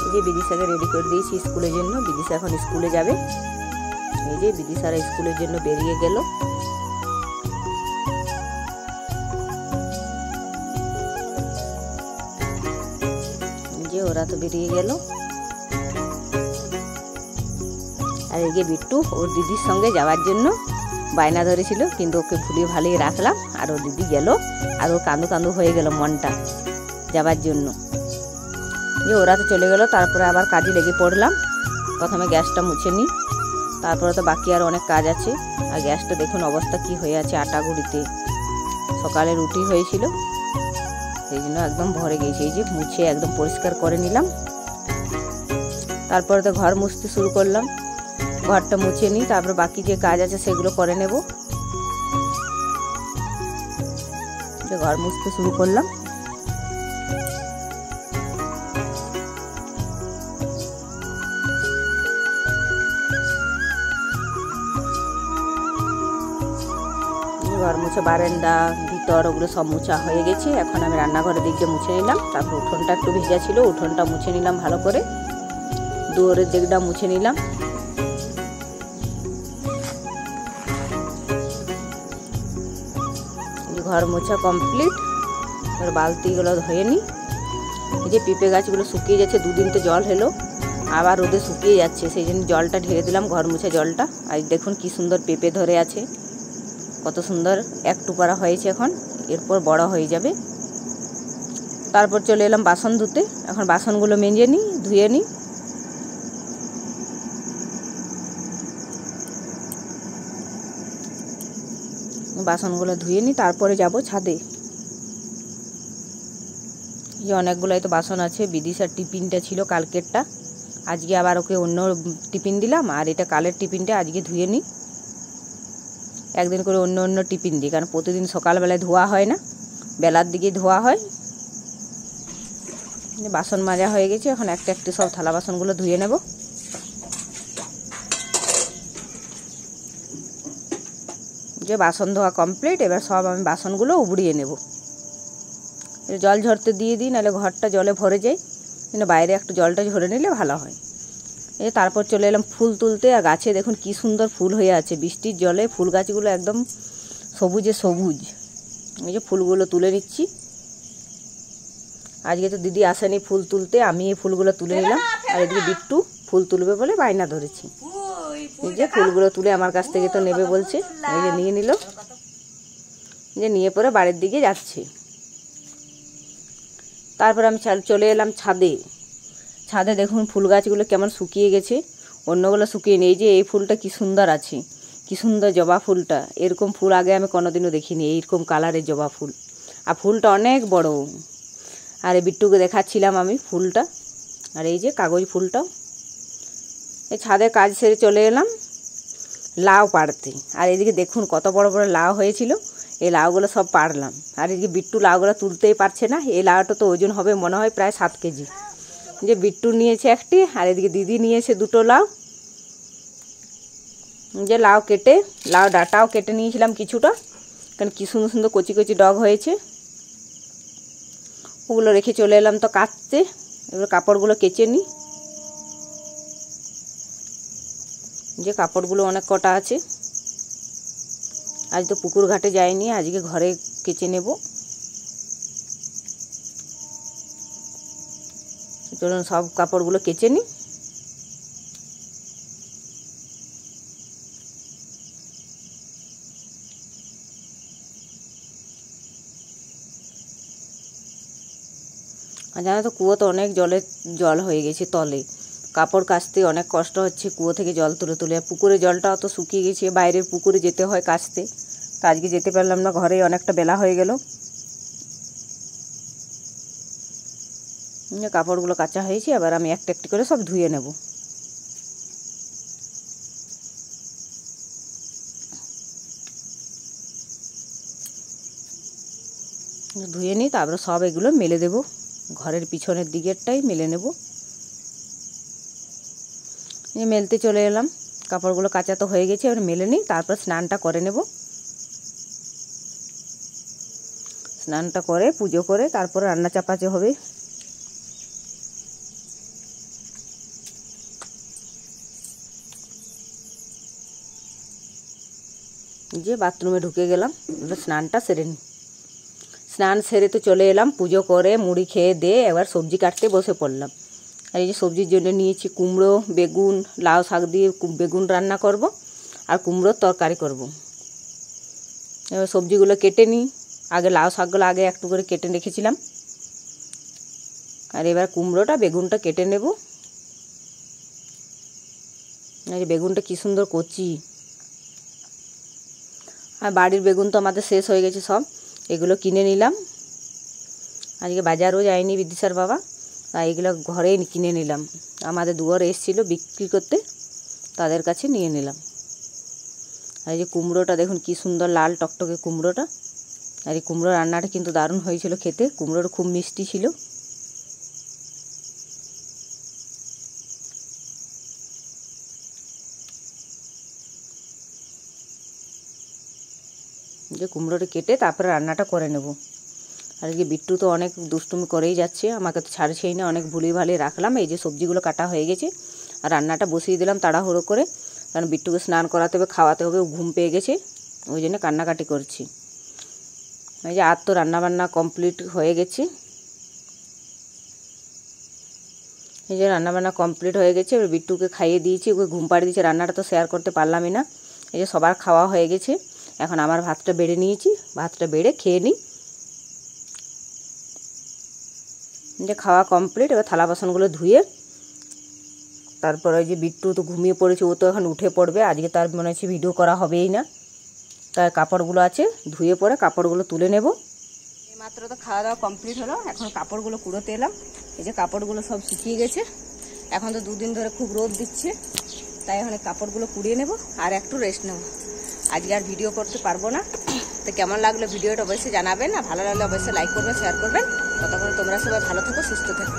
এই যে বিদিশাকে রেডি করে দিয়েছি স্কুলের জন্য। বিদিশা এখন স্কুলে যাবে। এই যে বিদিশারা স্কুলের জন্য বেরিয়ে গেল। যে ওরা তো বেরিয়ে গেল। আর এই যে বিট্টু ওর দিদির সঙ্গে যাওয়ার জন্য বায়না ধরেছিল, কিন্তু ওকে ভুলিয়ে ভালিয়ে রাখলাম। আর ওর দিদি গেল, আর ওর কান্দু কান্দু হয়ে গেল মনটা যাবার জন্য। যে ওরা তো চলে গেল, তারপরে আবার কাজে লেগে পড়লাম। প্রথমে গ্যাসটা মুছে নিই, তারপরে তো বাকি আর অনেক কাজ আছে। আর গ্যাসটা দেখুন অবস্থা কি হয়ে আছে, আটা গুঁড়িতে। সকালে রুটি হয়েছিল, সেই জন্য একদম ভরে গেছে। এই যে মুছে একদম পরিষ্কার করে নিলাম। তারপরে তো ঘর মুছতে শুরু করলাম। ঘরটা মুছে নিই, তারপর বাকি যে কাজ আছে সেগুলো করে নেব। ঘর মুছতে শুরু করলাম। ঘর মুছে বারান্দা ভিতর ওগুলো সব মুছা হয়ে গেছে। এখন আমি রান্নাঘরের দিকটা মুছে নিলাম। তারপর উঠোনটা একটু ভেজা ছিল, উঠোনটা মুছে নিলাম ভালো করে। দুয়ারের দিকটা মুছে নিলাম। ঘর মোছা কমপ্লিট। এবার বালতিগুলো ধুয়ে নিই। এই যে পেঁপে গাছগুলো শুকিয়ে যাচ্ছে, দুদিন তো জল হলো, আবার রোদে শুকিয়ে যাচ্ছে, সেই জন্য জলটা ঢেলে দিলাম, ঘর মোছা জলটা। আর দেখুন কি সুন্দর পেঁপে ধরে আছে, কত সুন্দর একটু পারা হয়েছে। এখন এরপর বড় হয়ে যাবে। তারপর চলে এলাম বাসন ধুতে। এখন বাসনগুলো মেজে নিই, ধুয়ে নিই। বাসনগুলো ধুয়ে নিই, তারপরে যাব ছাদে। যে অনেকগুলোই তো বাসন আছে। বিদিশার টিফিনটা ছিল কালকেরটা, আজকে আবার ওকে অন্য টিফিন দিলাম। আর এটা কালের টিফিনটা আজকে ধুয়ে নিই। একদিন করে অন্য অন্য টিফিন দিই, কারণ প্রতিদিন সকালবেলায় ধোয়া হয় না, বেলার দিকে ধোয়া হয়। বাসন মাজা হয়ে গেছে। এখন একটা একটা সব থালা বাসনগুলো ধুয়ে নেব। যে বাসন ধোয়া কমপ্লিট। এবার সব আমি বাসনগুলো উবড়িয়ে নেব। জল ঝরতে দিয়ে দিই, নাহলে ঘরটা জলে ভরে যায়। কিন্তু বাইরে একটু জলটা ঝরে নিলে ভালো হয়। এই তারপর চলে এলাম ফুল তুলতে। আর গাছে দেখুন কি সুন্দর ফুল হয়ে আছে, বৃষ্টির জলে ফুল গাছগুলো একদম সবুজে সবুজ। এই যে ফুলগুলো তুলে নিচ্ছি। আজকে তো দিদি আসেনি ফুল তুলতে, আমি এই ফুলগুলো তুলে নিলাম। আর এদিকে বিট্টু ফুল তুলবে বলে বায়না ধরেছি। এই যে ফুলগুলো তুলে আমার কাছ থেকে তো নেবে বলছে, এই যে নিয়ে নিল। যে নিয়ে পরে বাড়ির দিকে যাচ্ছে। তারপর আমি চলে এলাম ছাদে। ছাদে দেখুন ফুল গাছগুলো কেমন শুকিয়ে গেছে, অন্যগুলো শুকিয়ে নেই। যে এই ফুলটা কি সুন্দর আছে, কি সুন্দর জবা ফুলটা। এরকম ফুল আগে আমি কোনোদিনও দেখিনি, এইরকম কালারের জবা ফুল। আর ফুলটা অনেক বড়। আর এই বিট্টুকে দেখাচ্ছিলাম আমি ফুলটা। আর এই যে কাগজ ফুলটাও। এই ছাদে কাজ সেরে চলে এলাম লাউ পাড়তে। আর এদিকে দেখুন কত বড় বড় লাউ হয়েছিল, এই লাউগুলো সব পাড়লাম। আর এদিকে বিট্টু লাউগুলো তুলতেই পারছে না। এই লাউটা তো ওজন হবে মনে হয় প্রায় 7 কেজি। যে বিট্টু নিয়েছে একটি, আর এদিকে দিদি নিয়েছে 2টো লাউ। যে লাউ কেটে, লাউ ডাঁটাও কেটে নিয়েছিলাম কিছুটা, কারণ কি সুন্দর সুন্দর কচি কচি ডগ হয়েছে। ওগুলো রেখে চলে এলাম তো কাচতে। এবার কাপড়গুলো কেচে নিই। যে কাপড়গুলো অনেক কটা আছে। আজ তো পুকুর ঘাটে যাইনি, আজকে ঘরে কেচে নেব। চলুন সব কাপড়গুলো কেচে নিই। আর জানো তো কুয়ো তো অনেক জল হয়ে গেছে তলে। কাপড় কাচতে অনেক কষ্ট হচ্ছে কুয়ো থেকে জল তুলে তুলে। আর পুকুরে জলটা অত শুকিয়ে গেছে, বাইরের পুকুরে যেতে হয় কাচতে। তো আজকে যেতে পারলাম না, ঘরে অনেকটা বেলা হয়ে গেল। কাপড়গুলো কাচা হয়েছে, এবার আমি একটা একটা করে সব ধুয়ে নেব। ধুয়ে নিই, তারপরে সব এগুলো মেলে দেব। ঘরের পিছনের দিকেরটাই মেলে নেব। মেলতে চলে এলাম। কাপড়গুলো কাচা তো হয়ে গেছে, এবার মেলে নিই, তারপর স্নানটা করে নেব। স্নানটা করে পুজো করে তারপরে রান্না চাপাতে হবে। যে বাথরুমে ঢুকে গেলাম, স্নানটা সেরে নিই। স্নান সেরে তো চলে এলাম, পুজো করে মুড়ি খেয়ে দিয়ে এবার সবজি কাটতে বসে পড়লাম। আর এই যে সবজির জন্য নিয়েছি কুমড়ো, বেগুন, লাউ শাক দিয়ে বেগুন রান্না করব আর কুমড়োর তরকারি করব। এবার সবজিগুলো কেটে নিই। আগে লাউ শাকগুলো আগে একটু করে কেটে রেখেছিলাম, আর এবার কুমড়োটা বেগুনটা কেটে নেব। এই বেগুনটা কি সুন্দর কচি, আর বাড়ির বেগুন তো আমাদের শেষ হয়ে গেছে সব, এগুলো কিনে নিলাম। আজকে বাজারও যায়নি বিদিশার বাবা, তাই এগুলো ঘরেই কিনে নিলাম। আমাদের দুয়ারে এসেছিলো বিক্রি করতে, তাদের কাছে নিয়ে নিলাম। আর এই যে কুমড়োটা দেখুন কি সুন্দর লাল টকটকে কুমড়োটা। আর এই কুমড়ো রান্নাটা কিন্তু দারুণ হয়েছিল খেতে, কুমড়োটা খুব মিষ্টি ছিল। যে কুমড়োটা কেটে তারপরে রান্নাটা করে নেব। আর এই যে বিট্টু তো অনেক দুষ্টুমি করেই যাচ্ছে, আমাকে তো ছাড়ছেই না, অনেক ভুলি ভালি রাখলাম। এই যে সবজিগুলো কাটা হয়ে গেছে আর রান্নাটা বসিয়ে দিলাম তাড়াহুড়ো করে, কারণ বিট্টুকে স্নান করাতে হবে, খাওয়াতে হবে, ও ঘুম পেয়ে গেছে, ওই জন্য কান্নাকাটি করছি। এই যে আর তো রান্নাবান্না কমপ্লিট হয়ে গেছে। এই যে রান্নাবান্না কমপ্লিট হয়ে গেছে, এবার বিট্টুকে খাইয়ে দিয়েছি, ওকে ঘুম পাড়িয়ে দিয়েছি। রান্নাটা তো শেয়ার করতে পারলামই না। এই যে সবার খাওয়া হয়ে গেছে, এখন আমার ভাতটা বেড়ে নিয়েছি, ভাতটা বেড়ে খেয়ে নিই। যে খাওয়া কমপ্লিট, এবার থালা বাসনগুলো ধুয়ে তারপর ওই যে বিট্টু তো ঘুমিয়ে পড়েছে, ও তো এখন উঠে পড়বে। আজকে তার মনে হচ্ছে ভিডিও করা হবেই না, তার কাপড়গুলো আছে ধুয়ে পরে কাপড়গুলো তুলে নেব। মাত্র তো খাওয়া দাওয়া কমপ্লিট হলো, এখন কাপড়গুলো কুড়োতে এলাম। এই যে কাপড়গুলো সব শুকিয়ে গেছে, এখন তো দুদিন ধরে খুব রোদ দিচ্ছে, তাই এখন কাপড়গুলো কুড়িয়ে নেব আর একটু রেস্ট নেব। আজকে আর ভিডিও করতে পারবো না। তো কেমন লাগলো ভিডিওটা অবশ্যই জানাবেন, আর ভালো লাগলে অবশ্যই লাইক করবেন, শেয়ার করবেন। ততক্ষণ তোমরা সবাই ভালো থেকো, সুস্থ থেকো।